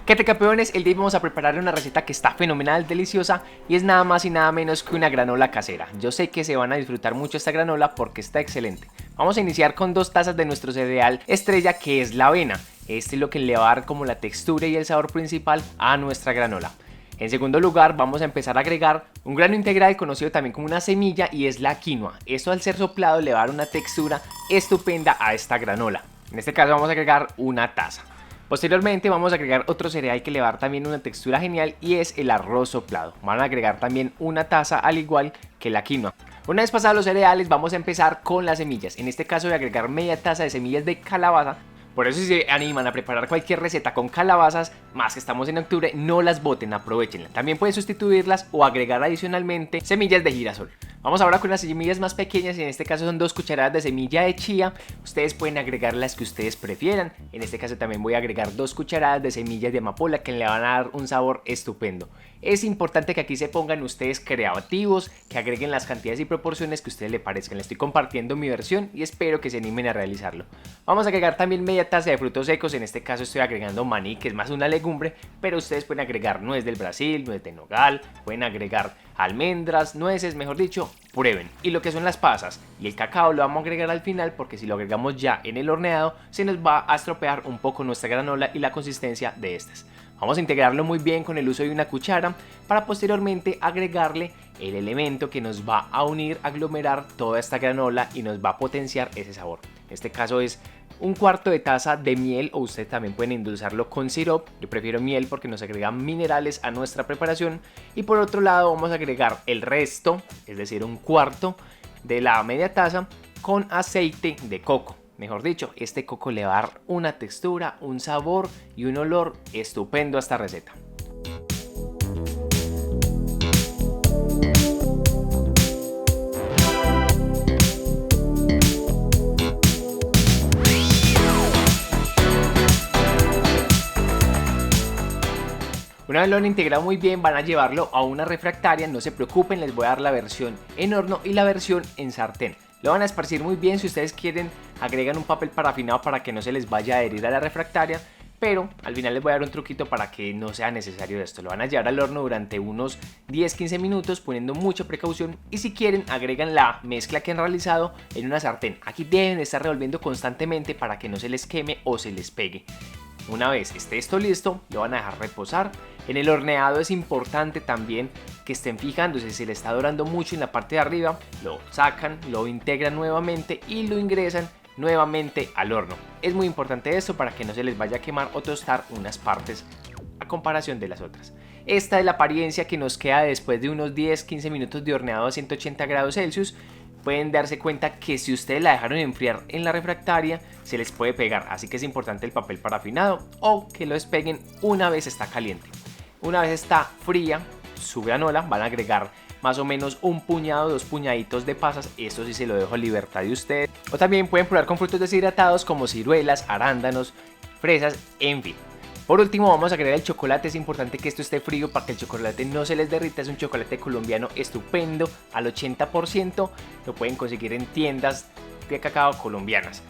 ¿Qué tal, campeones? El día de hoy vamos a preparar una receta que está fenomenal, deliciosa, y es nada más y nada menos que una granola casera. Yo sé que se van a disfrutar mucho esta granola porque está excelente. Vamos a iniciar con 2 tazas de nuestro cereal estrella, que es la avena. Este es lo que le va a dar como la textura y el sabor principal a nuestra granola. En segundo lugar, vamos a empezar a agregar un grano integral conocido también como una semilla, y es la quinoa. Esto, al ser soplado, le va a dar una textura estupenda a esta granola. En este caso vamos a agregar una taza. Posteriormente vamos a agregar otro cereal que le va a dar también una textura genial, y es el arroz soplado. Van a agregar también una taza, al igual que la quinoa. Una vez pasados los cereales, vamos a empezar con las semillas. En este caso voy a agregar media taza de semillas de calabaza. Por eso, si se animan a preparar cualquier receta con calabazas, más que estamos en octubre, no las boten, aprovechenlas. También pueden sustituirlas o agregar adicionalmente semillas de girasol. Vamos ahora con las semillas más pequeñas, y en este caso son 2 cucharadas de semilla de chía. Ustedes pueden agregar las que ustedes prefieran. En este caso también voy a agregar 2 cucharadas de semillas de amapola, que le van a dar un sabor estupendo. Es importante que aquí se pongan ustedes creativos, que agreguen las cantidades y proporciones que a ustedes les parezcan. Les estoy compartiendo mi versión y espero que se animen a realizarlo. Vamos a agregar también media taza de frutos secos. En este caso estoy agregando maní, que es más una legumbre, pero ustedes pueden agregar nuez del Brasil, nuez de nogal, pueden agregar almendras, nueces, mejor dicho, prueben. Y lo que son las pasas y el cacao lo vamos a agregar al final, porque si lo agregamos ya en el horneado se nos va a estropear un poco nuestra granola y la consistencia de estas. Vamos a integrarlo muy bien con el uso de una cuchara, para posteriormente agregarle el elemento que nos va a unir, aglomerar toda esta granola y nos va a potenciar ese sabor. En este caso es un cuarto de taza de miel, o ustedes también pueden endulzarlo con sirope. Yo prefiero miel porque nos agrega minerales a nuestra preparación. Y por otro lado vamos a agregar el resto, es decir, un cuarto de la media taza, con aceite de coco. Mejor dicho, este coco le va a dar una textura, un sabor y un olor estupendo a esta receta. Una vez lo han integrado muy bien, van a llevarlo a una refractaria. No se preocupen, les voy a dar la versión en horno y la versión en sartén. Lo van a esparcir muy bien. Si ustedes quieren, agregan un papel parafinado para que no se les vaya a adherir a la refractaria, pero al final les voy a dar un truquito para que no sea necesario esto. Lo van a llevar al horno durante unos 10-15 minutos, poniendo mucha precaución, y si quieren agregan la mezcla que han realizado en una sartén. Aquí deben estar revolviendo constantemente para que no se les queme o se les pegue. Una vez esté esto listo, lo van a dejar reposar. En el horneado es importante también que estén fijándose. Si se le está dorando mucho en la parte de arriba, lo sacan, lo integran nuevamente y lo ingresan nuevamente al horno. Es muy importante esto para que no se les vaya a quemar o tostar unas partes a comparación de las otras. Esta es la apariencia que nos queda después de unos 10-15 minutos de horneado a 180 grados Celsius. Pueden darse cuenta que si ustedes la dejaron enfriar en la refractaria, se les puede pegar, así que es importante el papel parafinado o que lo despeguen una vez está caliente. Una vez está fría su granola, van a agregar más o menos un puñado, 2 puñaditos de pasas. Esto sí se lo dejo a libertad de ustedes. O también pueden probar con frutos deshidratados como ciruelas, arándanos, fresas, en fin. Por último vamos a agregar el chocolate. Es importante que esto esté frío para que el chocolate no se les derrita. Es un chocolate colombiano estupendo al 80%. Lo pueden conseguir en tiendas de cacao colombianas.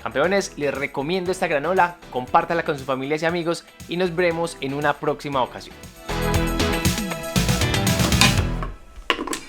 Campeones, les recomiendo esta granola. Compártala con sus familias y amigos y nos veremos en una próxima ocasión.